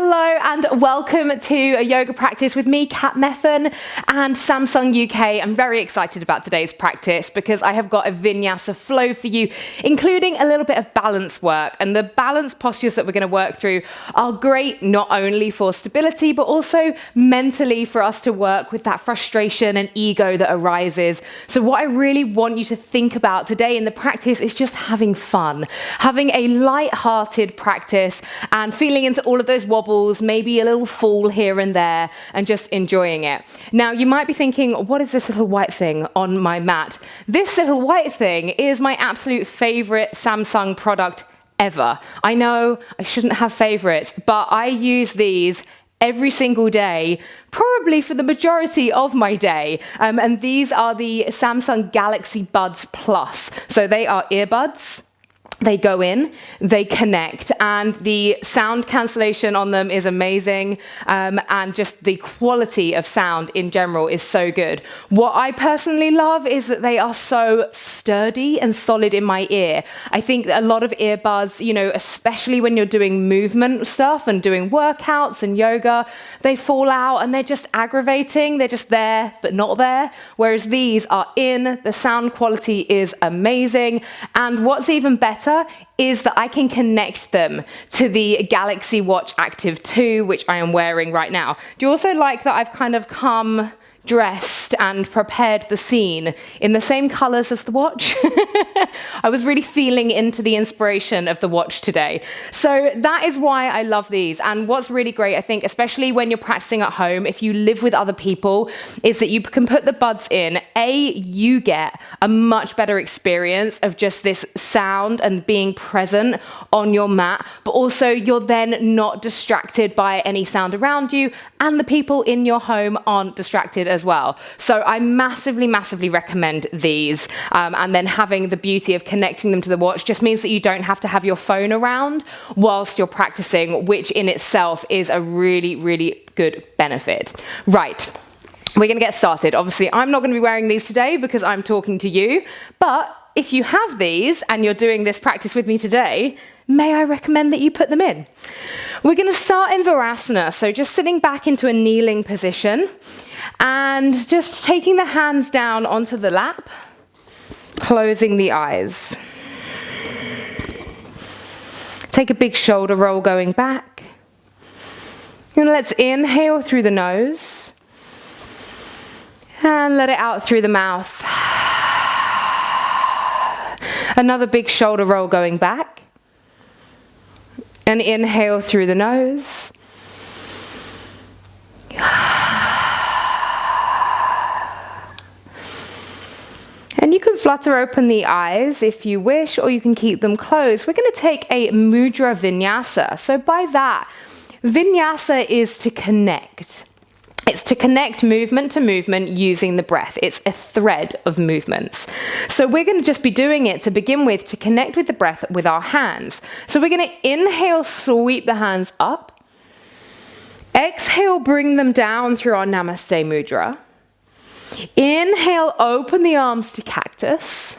Hello and welcome to a yoga practice with me, Kat Meffan, and Samsung UK. I'm very excited about today's practice because I have got a Vinyasa Flow for you, including a little bit of balance work. And the balance postures that we're going to work through are great not only for stability, but also mentally for us to work with that frustration and ego that arises. So what I really want you to think about today in the practice is just having fun, having a light-hearted practice and feeling into all of those wobbles, maybe a little fall here and there, and just enjoying it. Now, you might be thinking, what is this little white thing on my mat? This little white thing is my absolute favorite Samsung product ever. I know I shouldn't have favorites, but I use these every single day, probably for the majority of my day. And these are the Samsung Galaxy Buds Plus. So they are earbuds. They go in, they connect, and the sound cancellation on them is amazing, and just the quality of sound in general is so good. What I personally love is that they are so sturdy and solid in my ear. I think that a lot of earbuds, especially when you're doing movement stuff and doing workouts and yoga, they fall out and they're just aggravating. They're just there, but not there. Whereas these are in, the sound quality is amazing, and what's even better is that I can connect them to the Galaxy Watch Active 2, which I am wearing right now. Do you also like that I've kind of come dressed and prepared the scene in the same colors as the watch? I was really feeling into the inspiration of the watch today. So that is why I love these. And what's really great, I think, especially when you're practicing at home, if you live with other people, is that you can put the buds in. You get a much better experience of just this sound and being present on your mat, but also you're then not distracted by any sound around you, and the people in your home aren't distracted as well. So I massively, massively recommend these. And then having the beauty of connecting them to the watch just means that you don't have to have your phone around whilst you're practicing, which in itself is a really, really good benefit. Right. We're going to get started. Obviously, I'm not going to be wearing these today because I'm talking to you, but if you have these and you're doing this practice with me today, may I recommend that you put them in? We're going to start in Vajrasana, so just sitting back into a kneeling position and just taking the hands down onto the lap, closing the eyes. Take a big shoulder roll going back. And let's inhale through the nose and let it out through the mouth. Another big shoulder roll going back. And inhale through the nose. And you can flutter open the eyes if you wish, or you can keep them closed. We're going to take a mudra vinyasa. So by that, vinyasa is to connect. It's to connect movement to movement using the breath. It's a thread of movements. So we're going to just be doing it to begin with to connect with the breath with our hands. So we're going to inhale, sweep the hands up. Exhale, bring them down through our Namaste Mudra. Inhale, open the arms to cactus.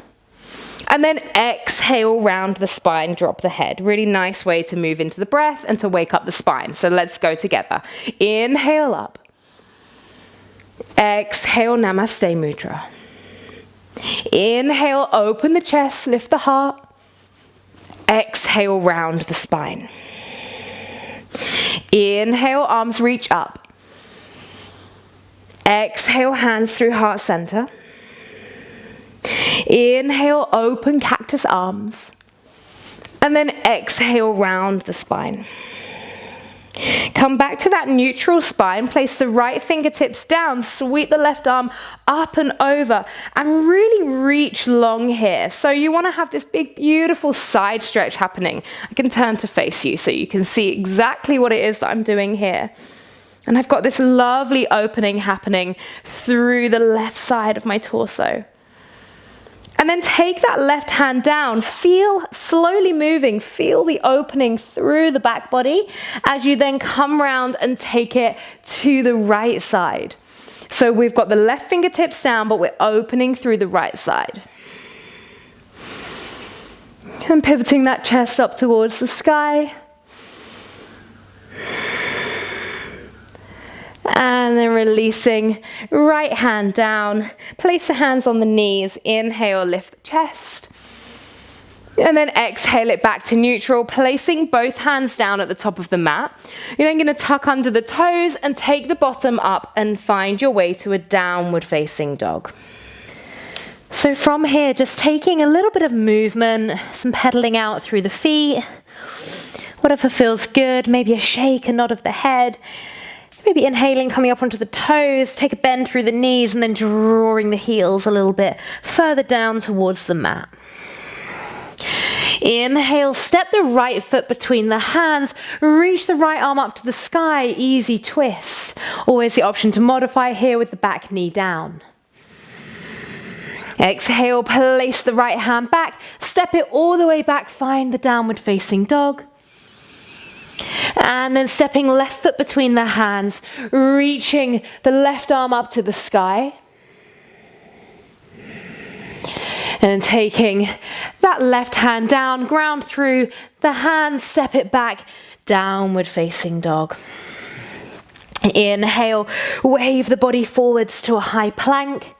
And then exhale, round the spine, drop the head. Really nice way to move into the breath and to wake up the spine. So let's go together. Inhale up. Exhale, Namaste Mudra. Inhale, open the chest, lift the heart. Exhale, round the spine. Inhale, arms reach up. Exhale, hands through heart center. Inhale, open cactus arms. And then exhale, round the spine. Come back to that neutral spine, place the right fingertips down, sweep the left arm up and over, and really reach long here. So you want to have this big, beautiful side stretch happening. I can turn to face you so you can see exactly what it is that I'm doing here. And I've got this lovely opening happening through the left side of my torso. And then take that left hand down, feel slowly moving, feel the opening through the back body as you then come round and take it to the right side. So we've got the left fingertips down, but we're opening through the right side. And pivoting that chest up towards the sky. And then releasing, right hand down. Place the hands on the knees. Inhale, lift the chest. And then exhale it back to neutral, placing both hands down at the top of the mat. You're then going to tuck under the toes and take the bottom up and find your way to a downward facing dog. So from here, just taking a little bit of movement, some pedaling out through the feet, whatever feels good, maybe a shake, a nod of the head, maybe inhaling, coming up onto the toes, take a bend through the knees and then drawing the heels a little bit further down towards the mat. Inhale, step the right foot between the hands, reach the right arm up to the sky, easy twist. Always the option to modify here with the back knee down. Exhale, place the right hand back, step it all the way back, find the downward facing dog. And then stepping left foot between the hands, reaching the left arm up to the sky. And taking that left hand down, ground through the hands, step it back, downward facing dog. Inhale, wave the body forwards to a high plank.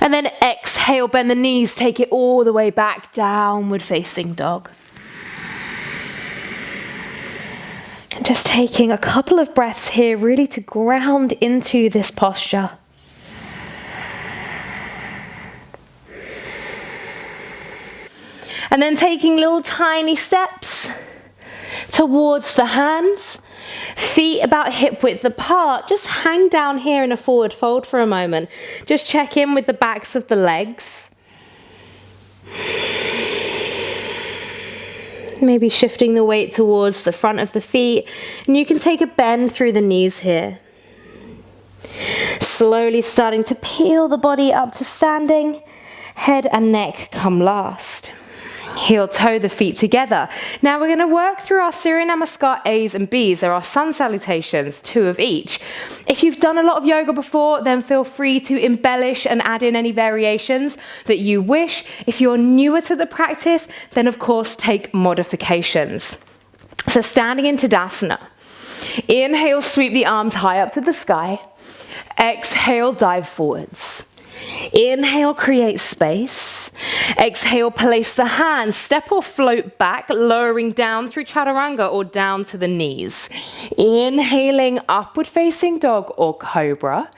And then exhale, bend the knees, take it all the way back, downward facing dog. And just taking a couple of breaths here, really to ground into this posture. And then taking little tiny steps towards the hands, feet about hip width apart. Just hang down here in a forward fold for a moment. Just check in with the backs of the legs. Maybe shifting the weight towards the front of the feet. And you can take a bend through the knees here. Slowly starting to peel the body up to standing. Head and neck come last. Heel toe the feet together. Now we're going to work through our Surya Namaskar A's and B's. There are sun salutations, 2 of each. If you've done a lot of yoga before, then feel free to embellish and add in any variations that you wish. If you're newer to the practice, then of course take modifications. So standing in Tadasana. Inhale, sweep the arms high up to the sky. Exhale, dive forwards. Inhale, create space. Exhale, place the hands, step or float back, lowering down through chaturanga or down to the knees. Inhaling, upward facing dog or cobra.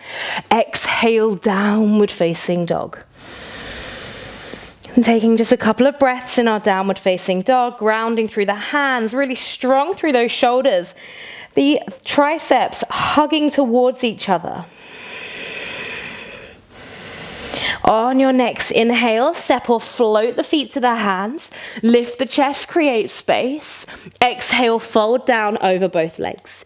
Exhale, downward facing dog. And taking just a couple of breaths in our downward facing dog, grounding through the hands, really strong through those shoulders. The triceps hugging towards each other. On your next inhale, step or float the feet to the hands. Lift the chest, create space. Exhale, fold down over both legs.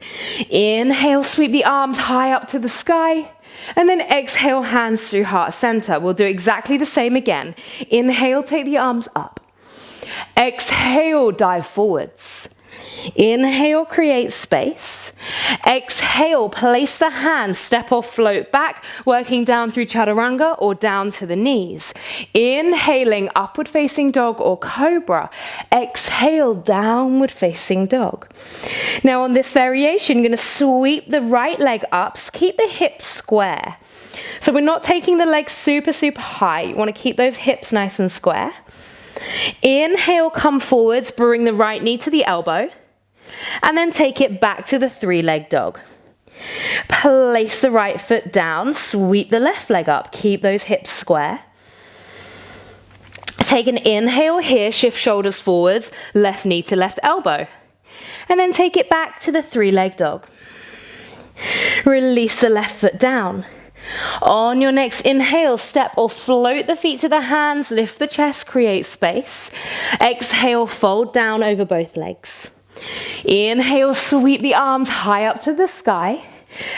Inhale, sweep the arms high up to the sky. And then exhale, hands through heart center. We'll do exactly the same again. Inhale, take the arms up. Exhale, dive forwards. Inhale, create space. Exhale, place the hands, step or float back, working down through chaturanga or down to the knees. Inhaling, upward facing dog or cobra. Exhale, downward facing dog. Now on this variation, you're going to sweep the right leg up, keep the hips square. So we're not taking the legs super high. You want to keep those hips nice and square. Inhale, come forwards, bring the right knee to the elbow. And then take it back to the 3-leg dog. Place the right foot down, sweep the left leg up, keep those hips square. Take an inhale here, shift shoulders forwards, left knee to left elbow. And then take it back to the 3-leg dog. Release the left foot down. On your next inhale, step or float the feet to the hands, lift the chest, create space. Exhale, fold down over both legs. Inhale, sweep the arms high up to the sky.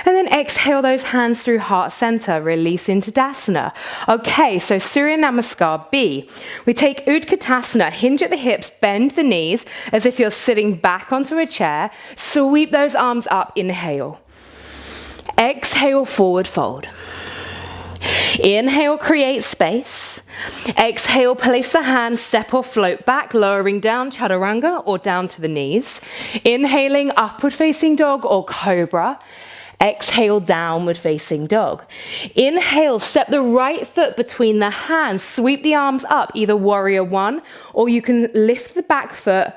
And then exhale those hands through heart center, release into Tadasana. Okay, so Surya Namaskar B. We take Utkatasana, hinge at the hips, bend the knees as if you're sitting back onto a chair. Sweep those arms up, inhale. Exhale, forward fold. Inhale, create space. Exhale, place the hands, step or float back, lowering down chaturanga or down to the knees. Inhaling, upward facing dog or cobra. Exhale, downward facing dog. Inhale, step the right foot between the hands. Sweep the arms up, either warrior one, or you can lift the back foot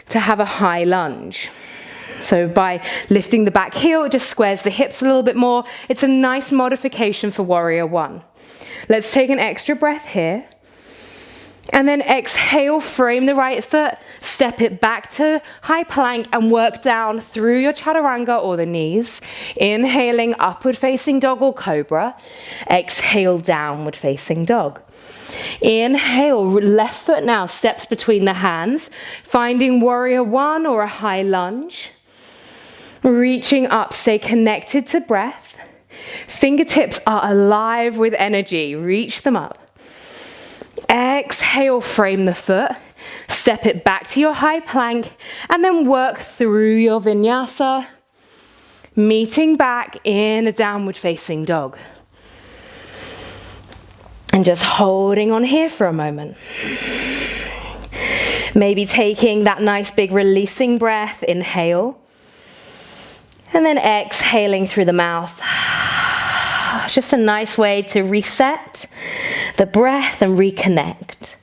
to have a high lunge. So by lifting the back heel, it just squares the hips a little bit more. It's a nice modification for warrior one. Let's take an extra breath here. And then exhale, frame the right foot, step it back to high plank and work down through your chaturanga or the knees. Inhaling, upward facing dog or cobra. Exhale, downward facing dog. Inhale, left foot now steps between the hands, finding warrior one or a high lunge. Reaching up, stay connected to breath. Fingertips are alive with energy. Reach them up. Exhale, frame the foot. Step it back to your high plank and then work through your vinyasa, meeting back in a downward facing dog. And just holding on here for a moment. Maybe taking that nice big releasing breath, inhale. And then exhaling through the mouth. It's just a nice way to reset the breath and reconnect.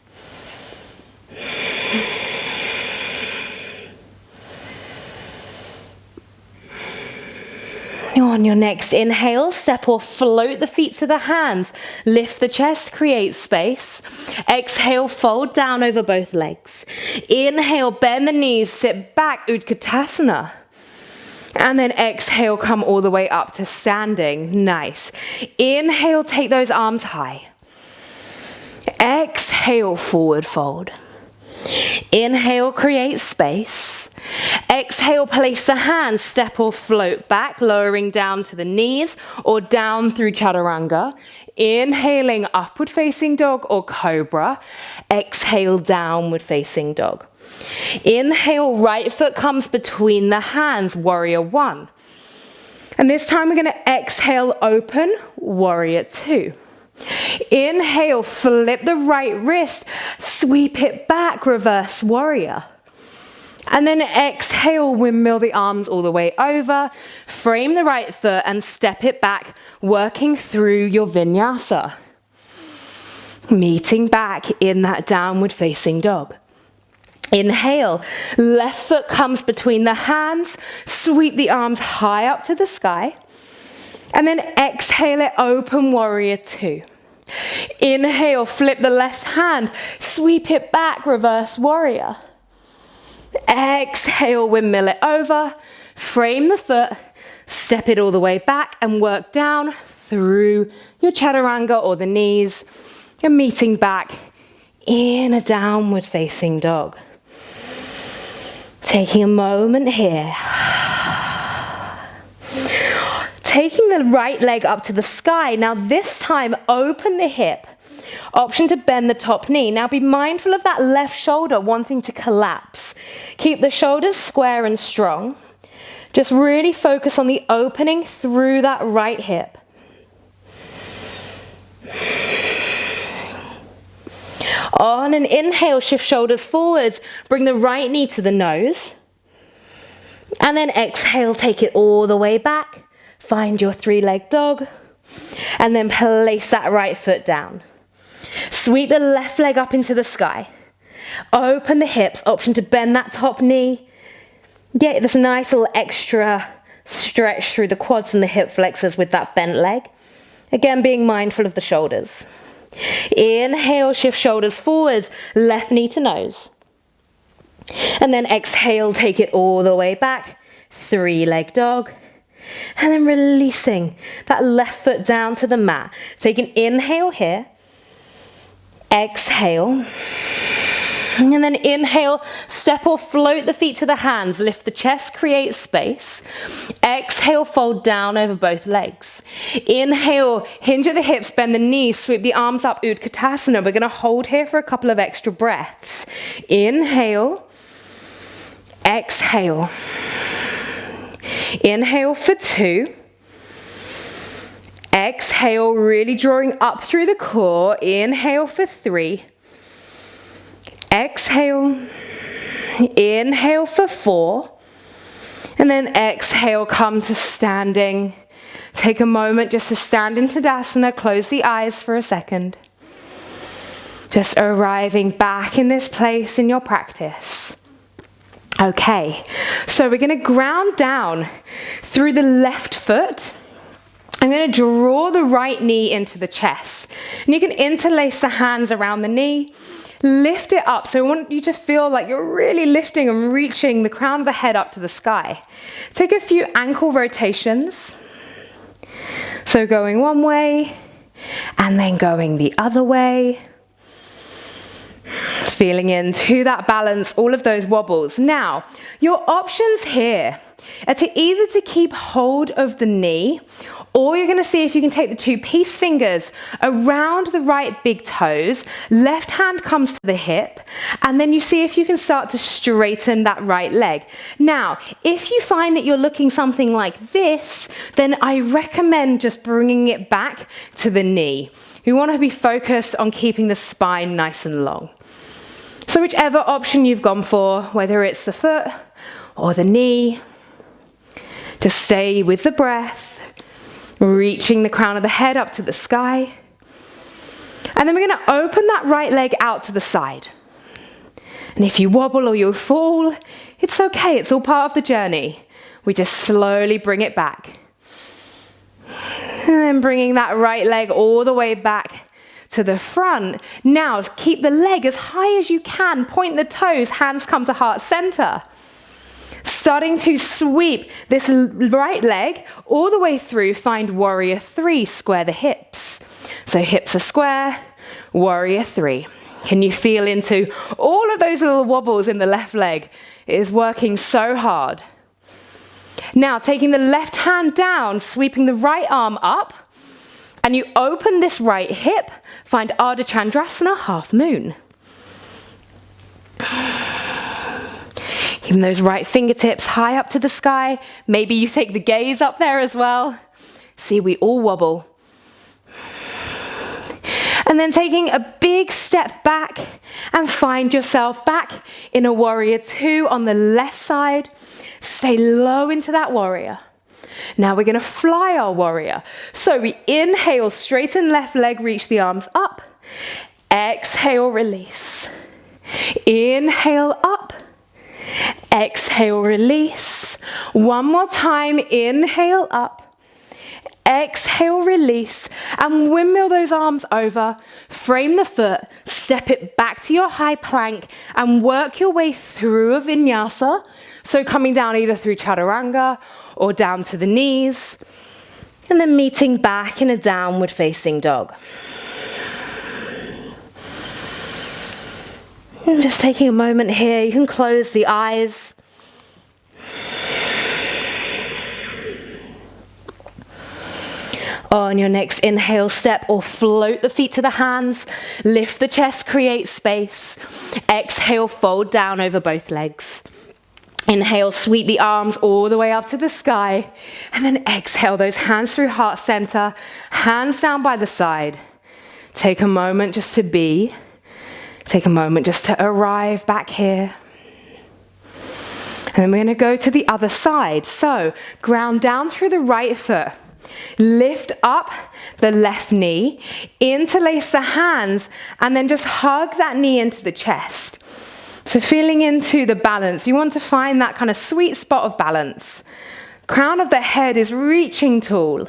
On your next inhale, step or float the feet to the hands. Lift the chest, create space. Exhale, fold down over both legs. Inhale, bend the knees, sit back, Utkatasana. And then exhale, come all the way up to standing. Nice. Inhale, take those arms high. Exhale, forward fold. Inhale, create space. Exhale, place the hands, step or float back, lowering down to the knees or down through chaturanga. Inhaling, upward facing dog or cobra. Exhale, downward facing dog. Inhale, right foot comes between the hands, warrior one. And this time we're going to exhale, open, warrior two. Inhale, flip the right wrist, sweep it back, reverse warrior. And then exhale, windmill the arms all the way over, frame the right foot and step it back, working through your vinyasa. Meeting back in that downward facing dog. Inhale, left foot comes between the hands, sweep the arms high up to the sky. And then exhale it, open warrior two. Inhale, flip the left hand, sweep it back, reverse warrior. Exhale, windmill it over, frame the foot, step it all the way back and work down through your chaturanga or the knees and meeting back in a downward facing dog. Taking a moment here. Taking the right leg up to the sky. Now this time, open the hip. Option to bend the top knee. Now be mindful of that left shoulder wanting to collapse. Keep the shoulders square and strong. Just really focus on the opening through that right hip. On an inhale, shift shoulders forwards. Bring the right knee to the nose. And then exhale, take it all the way back. Find your three-legged dog. And then place that right foot down. Sweep the left leg up into the sky. Open the hips, option to bend that top knee. Get this nice little extra stretch through the quads and the hip flexors with that bent leg. Again, being mindful of the shoulders. Inhale, shift shoulders forwards, left knee to nose. And then exhale, take it all the way back. Three-leg dog. And then releasing that left foot down to the mat. Take an inhale here. Exhale. And then inhale, step or float the feet to the hands. Lift the chest, create space. Exhale, fold down over both legs. Inhale, hinge at the hips, bend the knees, sweep the arms up, Utkatasana. We're going to hold here for a couple of extra breaths. Inhale. Exhale. Inhale for two. Exhale, really drawing up through the core. Inhale for three. Exhale. Inhale for four. And then exhale, come to standing. Take a moment just to stand in Tadasana, close the eyes for a second. Just arriving back in this place in your practice. Okay, so we're going to ground down through the left foot. I'm going to draw the right knee into the chest. And you can interlace the hands around the knee. Lift it up. So I want you to feel like you're really lifting and reaching the crown of the head up to the sky. Take a few ankle rotations. So going one way and then going the other way. Feeling into that balance, all of those wobbles. Now, your options here are to either to keep hold of the knee, or you're going to see if you can take the two peace fingers around the right big toes, left hand comes to the hip, and then you see if you can start to straighten that right leg. Now, if you find that you're looking something like this, then I recommend just bringing it back to the knee. You want to be focused on keeping the spine nice and long. So whichever option you've gone for, whether it's the foot or the knee, just stay with the breath, reaching the crown of the head up to the sky. And then we're going to open that right leg out to the side. And if you wobble or you fall, it's okay. It's all part of the journey. We just slowly bring it back. And then bringing that right leg all the way back to the front. Now, keep the leg as high as you can. Point the toes, hands come to heart center. Starting to sweep this right leg all the way through, find warrior three, square the hips. So hips are square, warrior three. Can you feel into all of those little wobbles in the left leg? It is working so hard. Now, taking the left hand down, sweeping the right arm up, and you open this right hip, find Ardha Chandrasana, half moon. Keeping those right fingertips high up to the sky. Maybe you take the gaze up there as well. See, we all wobble. And then taking a big step back and find yourself back in a warrior two on the left side. Stay low into that warrior. Now we're going to fly our warrior. So we inhale, straighten left leg, reach the arms up. Exhale, release. Inhale up. Exhale, release. One more time, inhale up. Exhale, release. And windmill those arms over. Frame the foot, step it back to your high plank and work your way through a vinyasa. So coming down either through chaturanga or down to the knees, and then meeting back in a downward facing dog. And just taking a moment here, you can close the eyes. On your next inhale, step or float the feet to the hands, lift the chest, create space. Exhale, fold down over both legs. Inhale, sweep the arms all the way up to the sky. And then exhale, those hands through heart center, hands down by the side. Take a moment just to be. Take a moment just to arrive back here. And then we're going to go to the other side. So ground down through the right foot. Lift up the left knee. Interlace the hands. And then just hug that knee into the chest. So feeling into the balance, you want to find that kind of sweet spot of balance. Crown of the head is reaching tall.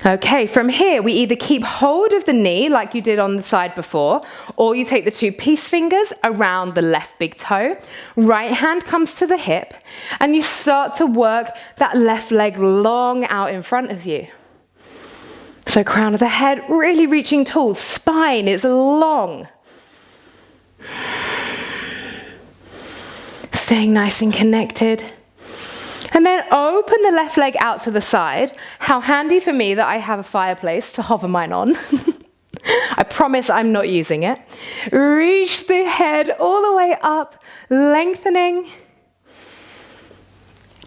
Okay, from here, we either keep hold of the knee like you did on the side before, or you take the two peace fingers around the left big toe, right hand comes to the hip, and you start to work that left leg long out in front of you. So crown of the head really reaching tall, spine is long. Staying nice and connected. And then open the left leg out to the side. How handy for me that I have a fireplace to hover mine on. I promise I'm not using it. Reach the head all the way up, lengthening.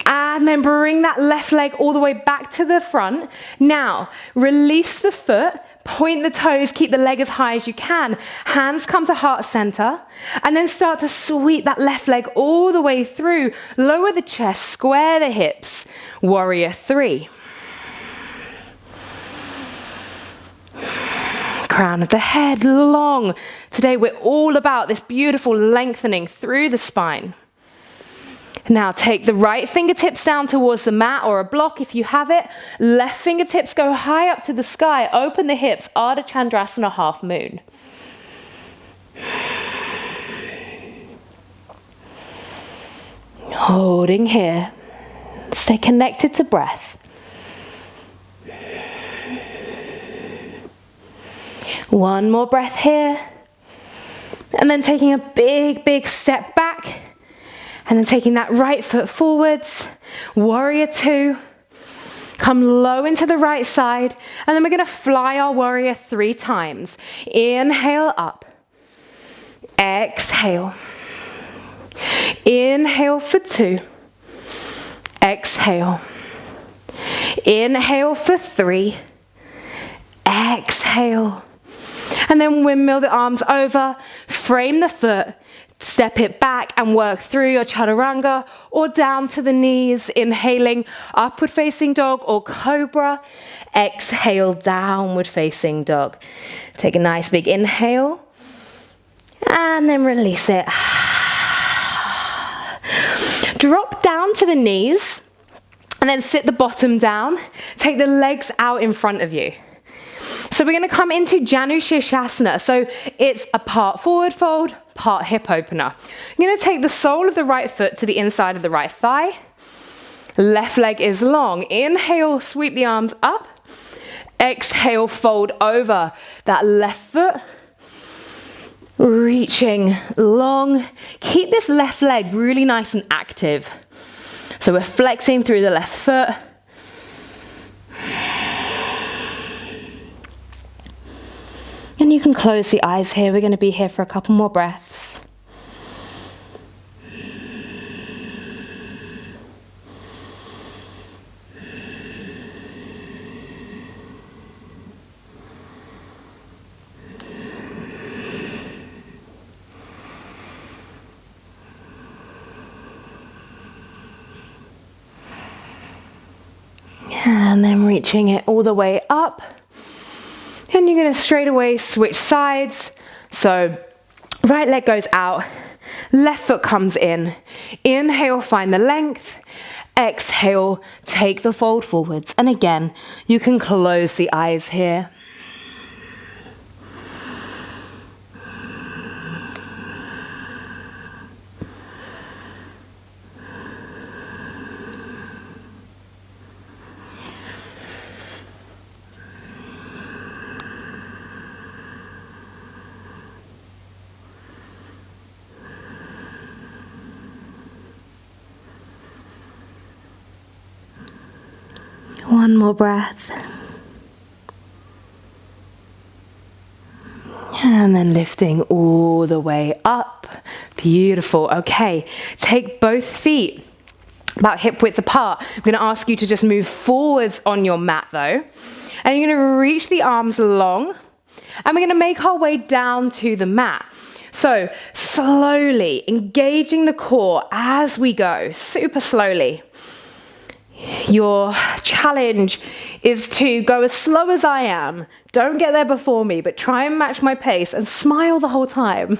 And then bring that left leg all the way back to the front. Now, release the foot, point the toes, keep the leg as high as you can. Hands come to heart center, and then start to sweep that left leg all the way through. Lower the chest, square the hips. Warrior 3. Crown of the head long. Today we're all about this beautiful lengthening through the spine. Now take the right fingertips down towards the mat or a block if you have it. Left fingertips go high up to the sky. Open the hips, Ardha Chandrasana, half moon. Holding here. Stay connected to breath. One more breath here. And then taking a big, big step back. And then taking that right foot forwards. Warrior 2. Come low into the right side. And then we're going to fly our warrior 3 times. Inhale up. Exhale. Inhale for 2. Exhale. Inhale for 3. Exhale. And then windmill the arms over, frame the foot, step it back and work through your chaturanga or down to the knees, inhaling upward facing dog or cobra. Exhale, downward facing dog. Take a nice big inhale and then release it. Drop down to the knees and then sit the bottom down. Take the legs out in front of you. So we're going to come into Janu Shirshasana. So it's a part forward fold, part hip opener. I'm going to take the sole of the right foot to the inside of the right thigh. Left leg is long. Inhale, sweep the arms up. Exhale, fold over that left foot. Reaching long. Keep this left leg really nice and active. So we're flexing through the left foot. And you can close the eyes here. We're going to be here for a couple more breaths. And then reaching it all the way up. And you're going to straight away switch sides. So right leg goes out, left foot comes in. Inhale, find the length. Exhale, take the fold forwards. And again, you can close the eyes here. One more breath. And then lifting all the way up. Beautiful. Okay, take both feet about hip width apart. I'm going to ask you to just move forwards on your mat though. And you're going to reach the arms long. And we're going to make our way down to the mat. So slowly engaging the core as we go, super slowly. Your challenge is to go as slow as I am. Don't get there before me, but try and match my pace and smile the whole time.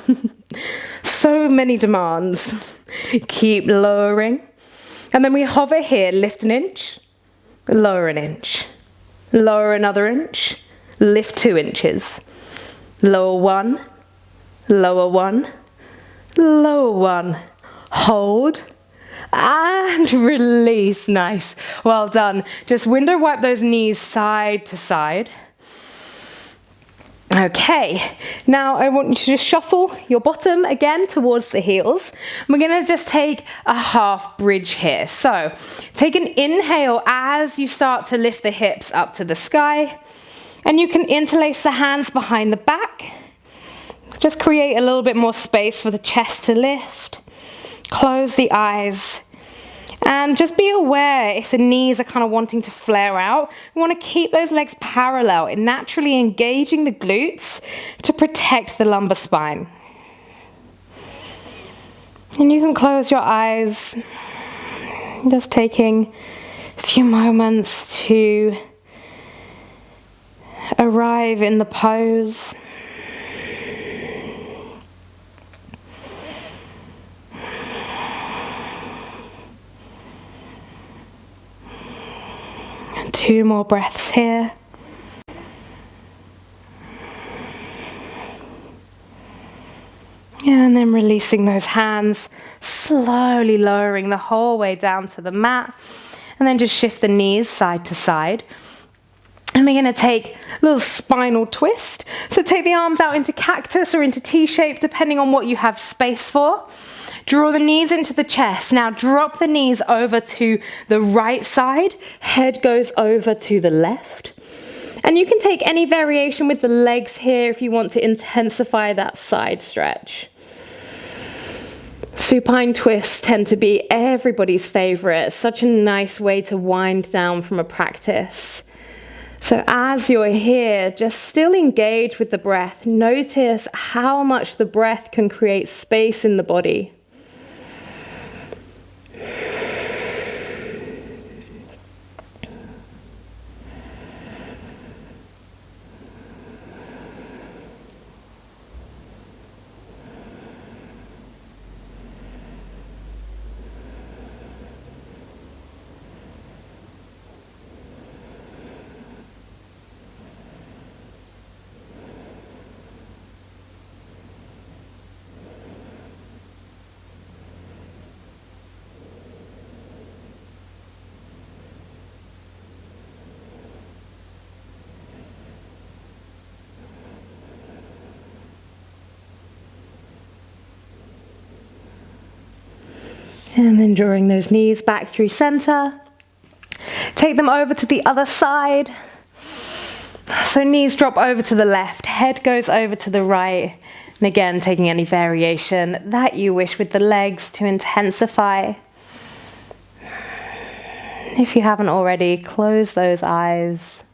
So many demands. Keep lowering. And then we hover here, lift an inch, lower an inch, lower another inch, lift 2 inches, lower 1, lower 1, lower 1, hold, and release. Nice. Well done. Just window wipe those knees side to side. Okay, now I want you to just shuffle your bottom again towards the heels. We're going to just take a half bridge here. So take an inhale as you start to lift the hips up to the sky. And you can interlace the hands behind the back. Just create a little bit more space for the chest to lift. Close the eyes. And just be aware if the knees are kind of wanting to flare out. We want to keep those legs parallel and naturally engaging the glutes to protect the lumbar spine. And you can close your eyes, just taking a few moments to arrive in the pose. And 2 more breaths here. And then releasing those hands, slowly lowering the whole way down to the mat. And then just shift the knees side to side. And we're going to take a little spinal twist. So take the arms out into cactus or into T-shape, depending on what you have space for. Draw the knees into the chest. Now drop the knees over to the right side. Head goes over to the left. And you can take any variation with the legs here if you want to intensify that side stretch. Supine twists tend to be everybody's favorite. Such a nice way to wind down from a practice. So as you're here, just still engage with the breath. Notice how much the breath can create space in the body. And then drawing those knees back through center. Take them over to the other side. So knees drop over to the left, head goes over to the right. And again, taking any variation that you wish with the legs to intensify. If you haven't already, close those eyes.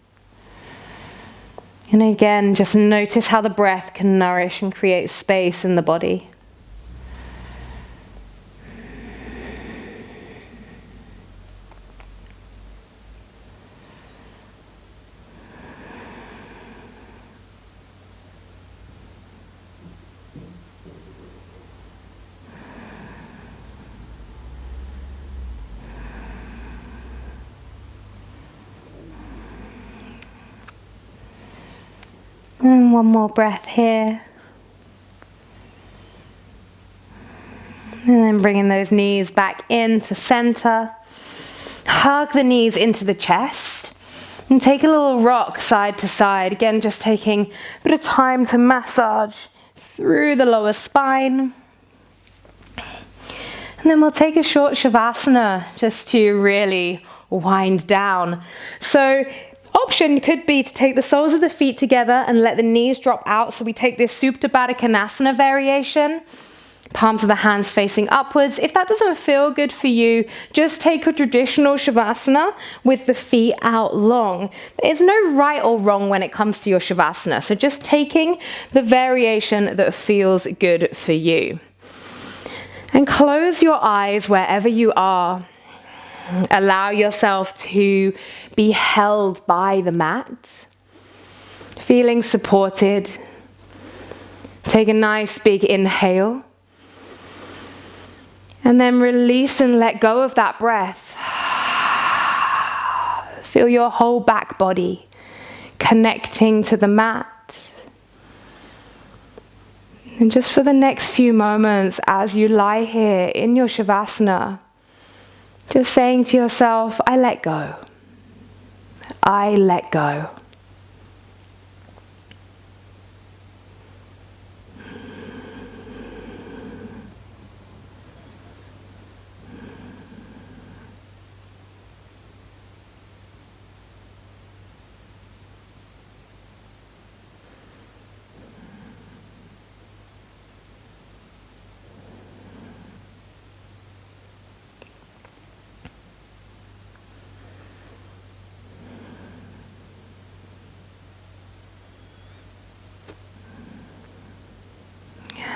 And again, just notice how the breath can nourish and create space in the body. And one more breath here. And then bringing those knees back into center. Hug the knees into the chest. And take a little rock side to side. Again, just taking a bit of time to massage through the lower spine. And then we'll take a short Savasana just to really wind down. So option could be to take the soles of the feet together and let the knees drop out. So we take this Supta Baddha Konasana variation. Palms of the hands facing upwards. If that doesn't feel good for you, just take a traditional Shavasana with the feet out long. There's no right or wrong when it comes to your Shavasana. So just taking the variation that feels good for you. And close your eyes wherever you are. Allow yourself to be held by the mat, feeling supported. Take a nice big inhale. And then release and let go of that breath. Feel your whole back body connecting to the mat. And just for the next few moments, as you lie here in your Shavasana, just saying to yourself, I let go. I let go.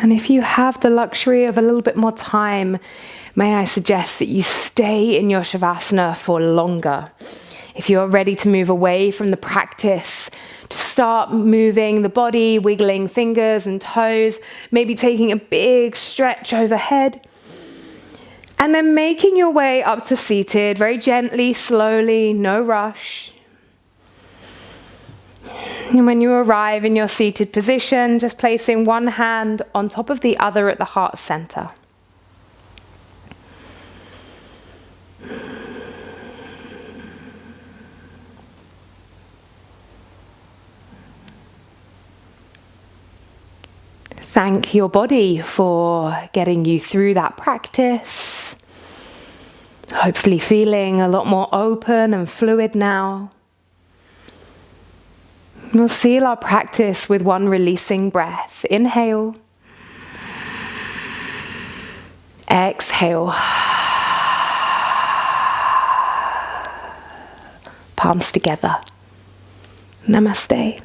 And if you have the luxury of a little bit more time, may I suggest that you stay in your Savasana for longer. If you're ready to move away from the practice, to start moving the body, wiggling fingers and toes, maybe taking a big stretch overhead. And then making your way up to seated, very gently, slowly, no rush. And when you arrive in your seated position, just placing one hand on top of the other at the heart center. Thank your body for getting you through that practice. Hopefully feeling a lot more open and fluid now. We'll seal our practice with one releasing breath. Inhale. Exhale. Palms together. Namaste.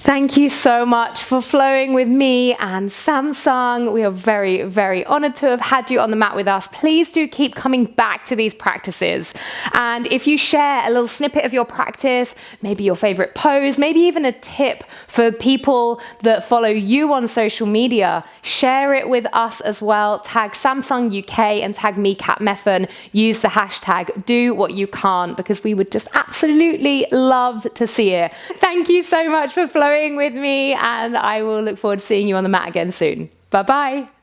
Thank you so much for flowing with me and Samsung. We are very, very honored to have had you on the mat with us. Please do keep coming back to these practices. And if you share a little snippet of your practice, maybe your favorite pose, maybe even a tip for people that follow you on social media, share it with us as well. Tag Samsung UK and tag me, Kat Meffan. Use the hashtag do what you can't, because we would just absolutely love to see it. Thank you so much for flowing with me, and I will look forward to seeing you on the mat again soon. Bye bye.